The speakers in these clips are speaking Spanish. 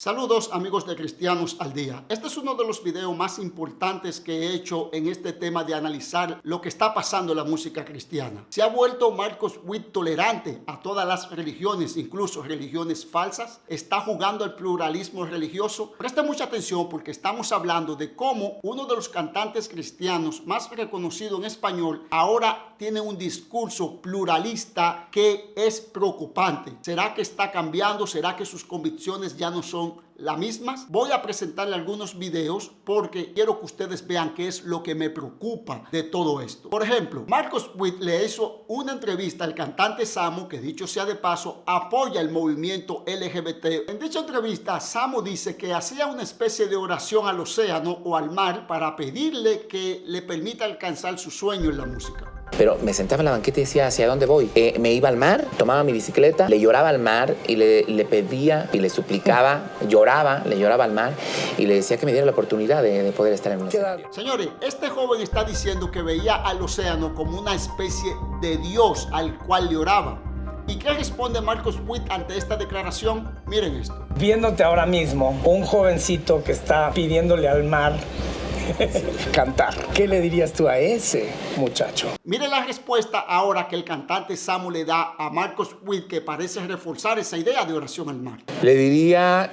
Saludos amigos de Cristianos al Día. Este es uno de los videos más importantes que he hecho en este tema de analizar lo que está pasando en la música cristiana. ¿Se ha vuelto Marcos Witt tolerante a todas las religiones, incluso religiones falsas? ¿Está jugando al pluralismo religioso? Preste mucha atención porque estamos hablando de cómo uno de los cantantes cristianos más reconocido en español ahora tiene un discurso pluralista que es preocupante. ¿Será que está cambiando? ¿Será que sus convicciones ya no son las mismas? Voy a presentarle algunos videos porque quiero que ustedes vean qué es lo que me preocupa de todo esto. Por ejemplo, Marcos Witt le hizo una entrevista al cantante Samo, que dicho sea de paso, apoya el movimiento LGBT. En dicha entrevista, Samo dice que hacía una especie de oración al océano o al mar para pedirle que le permita alcanzar su sueño en la música. Pero me sentaba en la banqueta y decía, ¿hacia dónde voy? Me iba al mar, tomaba mi bicicleta, le lloraba al mar y le pedía y le suplicaba, le lloraba al mar y le decía que me diera la oportunidad de poder estar en un escenario. Señores, este joven está diciendo que veía al océano como una especie de Dios al cual le oraba. ¿Y qué responde Marcos Witt ante esta declaración? Miren esto. Viéndote ahora mismo, un jovencito que está pidiéndole al mar cantar. ¿Qué le dirías tú a ese muchacho? Mire la respuesta ahora que el cantante Samo le da a Marcos Witt, que parece reforzar esa idea de oración al mar. Le diría,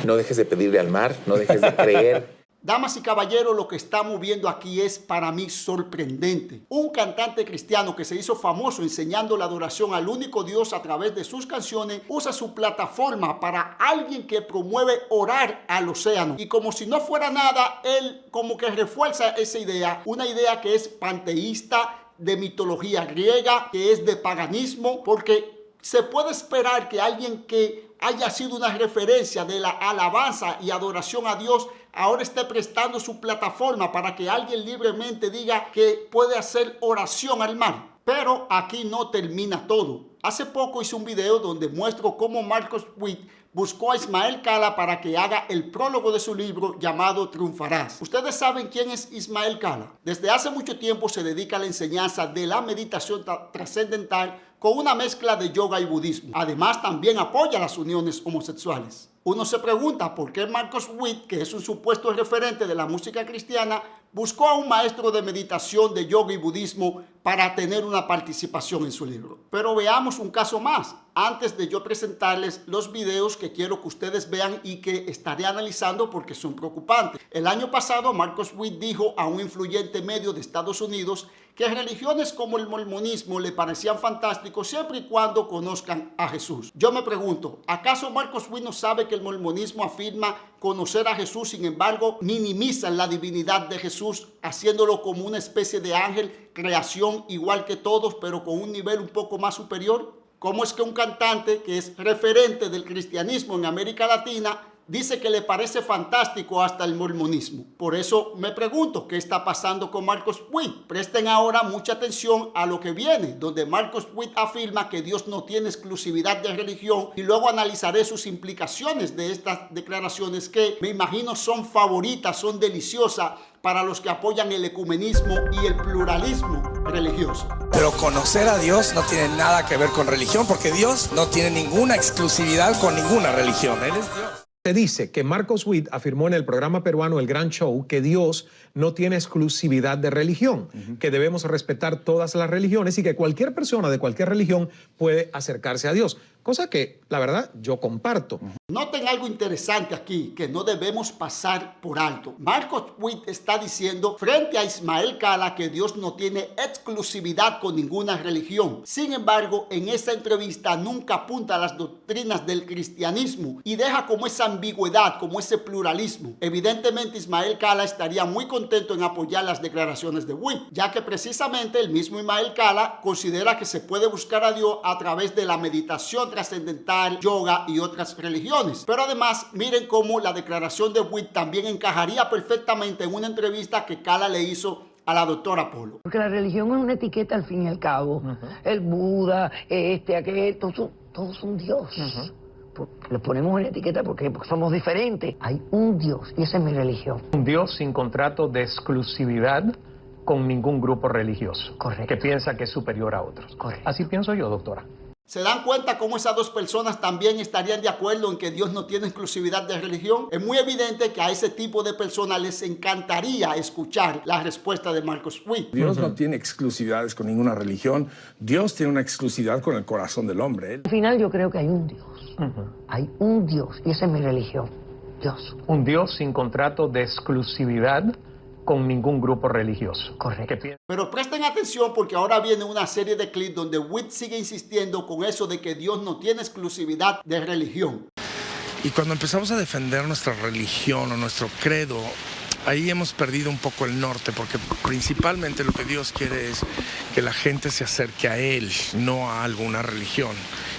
no dejes de pedirle al mar, no dejes de creer. Damas y caballeros, lo que estamos viendo aquí es para mí sorprendente. Un cantante cristiano que se hizo famoso enseñando la adoración al único Dios a través de sus canciones, usa su plataforma para alguien que promueve orar al océano. Y como si no fuera nada, él como que refuerza esa idea, una idea que es panteísta, de mitología griega, que es de paganismo, porque se puede esperar que alguien que haya sido una referencia de la alabanza y adoración a Dios ahora esté prestando su plataforma para que alguien libremente diga que puede hacer oración al mar. Pero aquí no termina todo. Hace poco hice un video donde muestro cómo Marcos Witt buscó a Ismael Cala para que haga el prólogo de su libro llamado Triunfarás. ¿Ustedes saben quién es Ismael Cala? Desde hace mucho tiempo se dedica a la enseñanza de la meditación trascendental con una mezcla de yoga y budismo. Además, también apoya las uniones homosexuales. Uno se pregunta por qué Marcos Witt, que es un supuesto referente de la música cristiana, buscó a un maestro de meditación, de yoga y budismo para tener una participación en su libro. Pero veamos un caso más, antes de yo presentarles los videos que quiero que ustedes vean y que estaré analizando porque son preocupantes. El año pasado, Marcos Witt dijo a un influyente medio de Estados Unidos que religiones como el mormonismo le parecían fantásticos siempre y cuando conozcan a Jesús. Yo me pregunto, ¿acaso Marcos Witt no sabe que el mormonismo afirma conocer a Jesús, sin embargo minimizan la divinidad de Jesús, haciéndolo como una especie de ángel, creación igual que todos, pero con un nivel un poco más superior? ¿Cómo es que un cantante que es referente del cristianismo en América Latina dice que le parece fantástico hasta el mormonismo? Por eso me pregunto, ¿qué está pasando con Marcos Witt? Presten ahora mucha atención a lo que viene, donde Marcos Witt afirma que Dios no tiene exclusividad de religión, y luego analizaré sus implicaciones de estas declaraciones que me imagino son favoritas, son deliciosas para los que apoyan el ecumenismo y el pluralismo religioso. Pero conocer a Dios no tiene nada que ver con religión, porque Dios no tiene ninguna exclusividad con ninguna religión. Él es Dios. Se dice que Marcos Witt afirmó en el programa peruano El Gran Show que Dios no tiene exclusividad de religión, que debemos respetar todas las religiones y que cualquier persona de cualquier religión puede acercarse a Dios, cosa que, la verdad, yo comparto. Noten algo interesante aquí que no debemos pasar por alto. Marcos Witt está diciendo frente a Ismael Cala que Dios no tiene exclusividad con ninguna religión. Sin embargo, en esta entrevista nunca apunta a las doctrinas del cristianismo y deja como esa ambigüedad, como ese pluralismo. Evidentemente, Ismael Cala estaría muy contento en apoyar las declaraciones de Witt, ya que precisamente el mismo Ismael Cala considera que se puede buscar a Dios a través de la meditación trascendental, yoga y otras religiones. Pero además, miren cómo la declaración de Witt también encajaría perfectamente en una entrevista que Cala le hizo a la doctora Polo. Porque la religión es una etiqueta al fin y al cabo. El Buda, aquel, todos son Dios. Le ponemos una etiqueta porque somos diferentes. Hay un Dios y esa es mi religión. Un Dios sin contrato de exclusividad con ningún grupo religioso. Correcto. Que piensa que es superior a otros. Correcto. Así pienso yo, doctora. ¿Se dan cuenta cómo esas dos personas también estarían de acuerdo en que Dios no tiene exclusividad de religión? Es muy evidente que a ese tipo de personas les encantaría escuchar la respuesta de Marcus Witt. Dios no tiene exclusividades con ninguna religión. Dios tiene una exclusividad con el corazón del hombre. Al final yo creo que hay un Dios. Hay un Dios y esa es mi religión. Dios. Un Dios sin contrato de exclusividad con ningún grupo religioso. Correcto. Pero presten atención porque ahora viene una serie de clips donde Witt sigue insistiendo con eso de que Dios no tiene exclusividad de religión. Y cuando empezamos a defender nuestra religión o nuestro credo, ahí hemos perdido un poco el norte, porque principalmente lo que Dios quiere es que la gente se acerque a Él, no a alguna religión.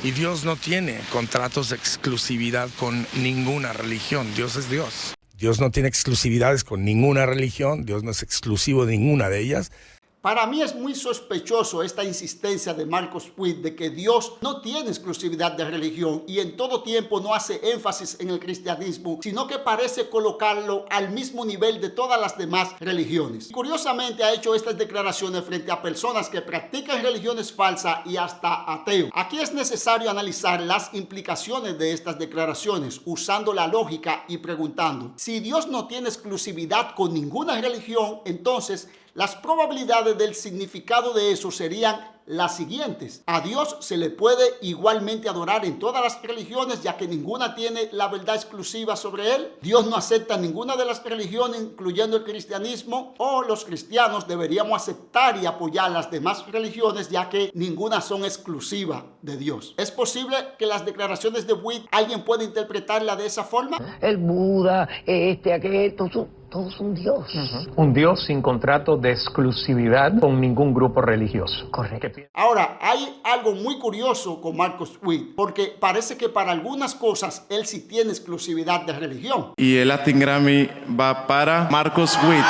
Y Dios no tiene contratos de exclusividad con ninguna religión. Dios es Dios. Dios no tiene exclusividades con ninguna religión. Dios no es exclusivo de ninguna de ellas. Para mí es muy sospechoso esta insistencia de Marcus Witt de que Dios no tiene exclusividad de religión y en todo tiempo no hace énfasis en el cristianismo, sino que parece colocarlo al mismo nivel de todas las demás religiones. Curiosamente ha hecho estas declaraciones frente a personas que practican religiones falsas y hasta ateos. Aquí es necesario analizar las implicaciones de estas declaraciones usando la lógica y preguntando: si Dios no tiene exclusividad con ninguna religión, entonces las probabilidades del significado de eso serían las siguientes. A Dios se le puede igualmente adorar en todas las religiones, ya que ninguna tiene la verdad exclusiva sobre él. Dios no acepta ninguna de las religiones, incluyendo el cristianismo, o los cristianos deberíamos aceptar y apoyar las demás religiones, ya que ninguna son exclusivas de Dios. ¿Es posible que las declaraciones de Witt alguien pueda interpretarla de esa forma? El Buda, aquel, todos son Dios. Un Dios sin contrato de exclusividad con ningún grupo religioso. Correcto. Ahora, hay algo muy curioso con Marcus Witt, porque parece que para algunas cosas él sí tiene exclusividad de religión. Y el Latin Grammy va para Marcus Witt.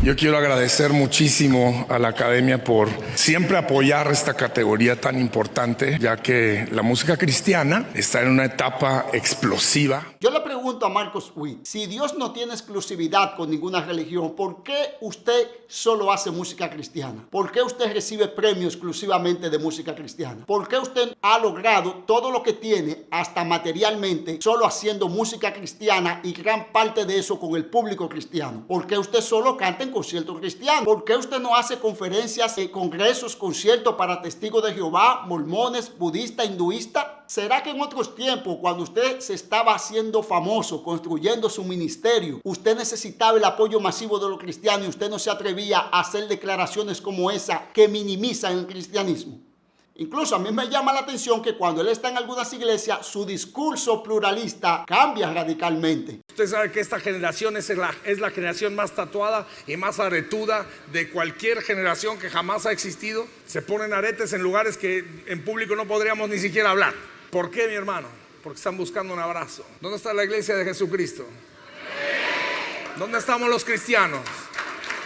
Yo quiero agradecer muchísimo a la Academia por siempre apoyar esta categoría tan importante, ya que la música cristiana está en una etapa explosiva. Yo le pregunto a Marcus Witt, si Dios no tiene exclusividad con ninguna religión, ¿por qué usted solo hace música cristiana? ¿Por qué usted recibe premios exclusivamente de música cristiana? ¿Por qué usted ha logrado todo lo que tiene, hasta materialmente, solo haciendo música cristiana y gran parte de eso con el público cristiano? ¿Por qué usted solo canta en conciertos cristianos? ¿Por qué usted no hace conferencias, congresos, conciertos para testigos de Jehová, mormones, budistas, hinduistas? ¿Será que en otros tiempos, cuando usted se estaba haciendo famoso, construyendo su ministerio, usted necesitaba el apoyo masivo de los cristianos y usted no se atrevía a hacer declaraciones como esa que minimizan el cristianismo? Incluso a mí me llama la atención que cuando él está en algunas iglesias, su discurso pluralista cambia radicalmente. Usted sabe que esta generación es la generación más tatuada y más aretuda de cualquier generación que jamás ha existido. Se ponen aretes en lugares que en público no podríamos ni siquiera hablar. ¿Por qué, mi hermano? Porque están buscando un abrazo. ¿Dónde está la iglesia de Jesucristo? ¿Dónde estamos los cristianos?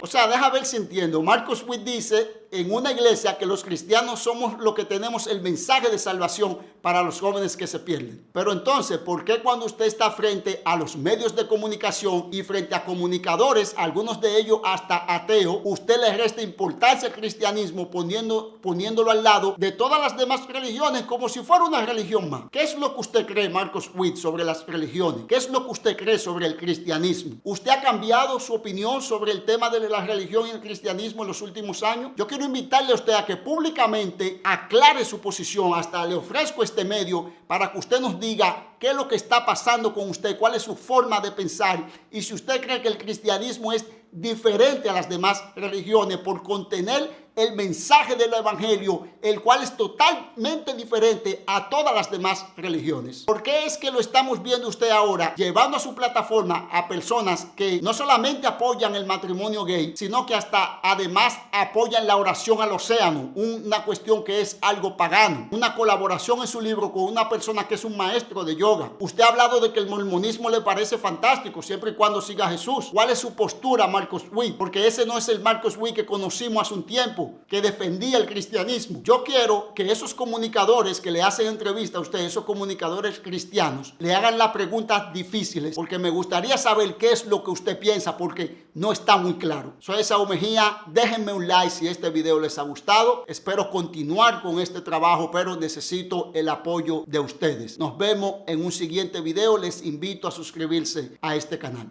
O sea, deja ver si entiendo. Marcus Witt dice en una iglesia que los cristianos somos los que tenemos el mensaje de salvación para los jóvenes que se pierden. Pero entonces, ¿por qué cuando usted está frente a los medios de comunicación y frente a comunicadores, algunos de ellos hasta ateos, usted le resta importancia al cristianismo poniéndolo al lado de todas las demás religiones como si fuera una religión más? ¿Qué es lo que usted cree, Marcus Witt, sobre las religiones? ¿Qué es lo que usted cree sobre el cristianismo? ¿Usted ha cambiado su opinión sobre el tema de la religión y el cristianismo en los últimos años? Yo quiero invitarle a usted a que públicamente aclare su posición. Hasta le ofrezco este medio para que usted nos diga qué es lo que está pasando con usted, cuál es su forma de pensar y si usted cree que el cristianismo es diferente a las demás religiones por contener el mensaje del evangelio, el cual es totalmente diferente a todas las demás religiones. ¿Por qué es que lo estamos viendo usted ahora llevando a su plataforma a personas que no solamente apoyan el matrimonio gay, sino que hasta además apoyan la oración al océano, una cuestión que es algo pagano, una colaboración en su libro con una persona que es un maestro de yoga? Usted ha hablado de que el mormonismo le parece fantástico siempre y cuando siga a Jesús. ¿Cuál es su postura, Marcus Witt? Porque ese no es el Marcus Witt que conocimos hace un tiempo, que defendía el cristianismo. Yo quiero que esos comunicadores que le hacen entrevista a usted, esos comunicadores cristianos, le hagan las preguntas difíciles, porque me gustaría saber qué es lo que usted piensa, porque no está muy claro. Soy Esaú Mejía, déjenme un like si este video les ha gustado. Espero continuar con este trabajo, pero necesito el apoyo de ustedes. Nos vemos en un siguiente video. Les invito a suscribirse a este canal.